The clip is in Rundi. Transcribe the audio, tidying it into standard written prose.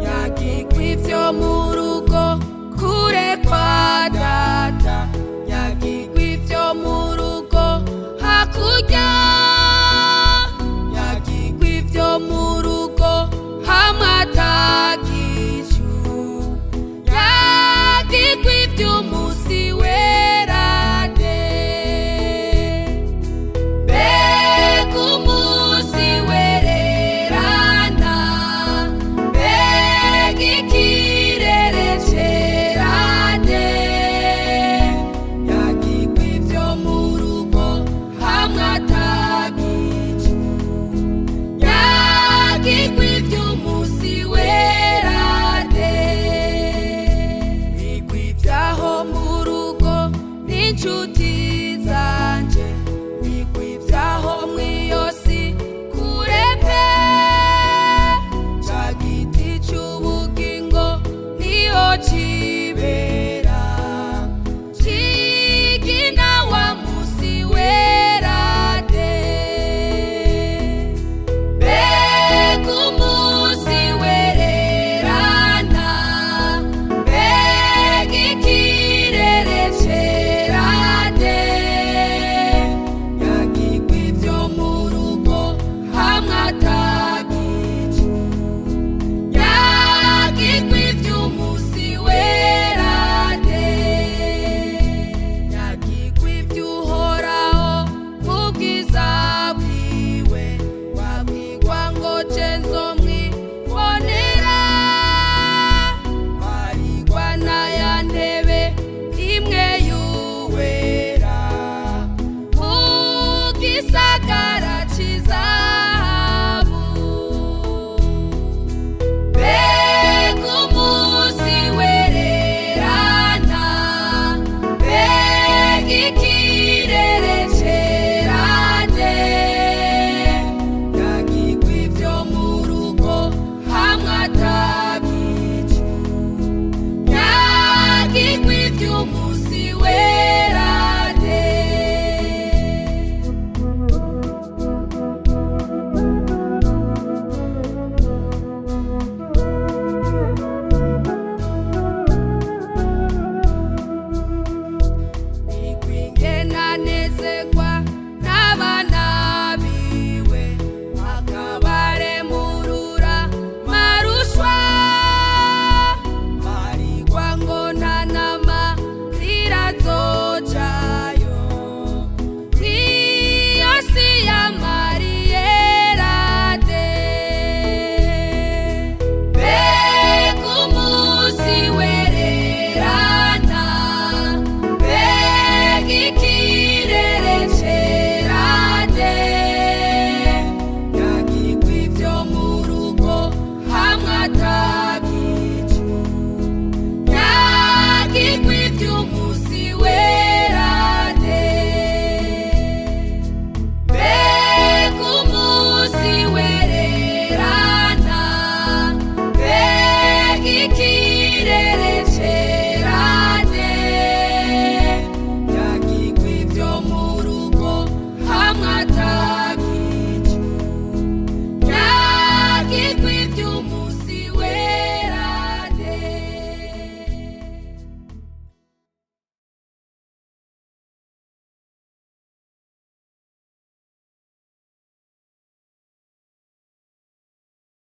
Nyagirwa ivyo mu rugo kure kwa data, nyagirwa ivyo mu rugo hakurya, nyagirwa ivyo mu rugo hamwe atagishu, nyagirwa ivy'umusi wera de. Mbega umusi wererana, mbega ikirere cera de. Nyagirwa ivyo mu rugo hamwe atagicu, nyagirwa ivy'umusi wera de. Bigwa ivyaho mu rugo n'inshuti zanje, bigwa ivyaho mw'iyosi kure pe. Ca giti c'ubugingo niho cibera, cigina wa musi wera de. Mbega umusi wererana, mbega ikirere cera de. Nyagirwa ivyo mu rugo hamwe atagicu, nyagirwa ivy'umusi wera de. Nyagirwa ivy'uhoraho mu bwiza bwiwe, wabwirwa ngo je nzomwibonera. Warigwa n'aya ntebe imwe y'uwera, mu gisagara c'izahabu. Mbega umusi wererana, mbega ikirere cera de. Nyagirwa ivyo mu rugo hamwe atagicu, nyagirwa ivy'umusi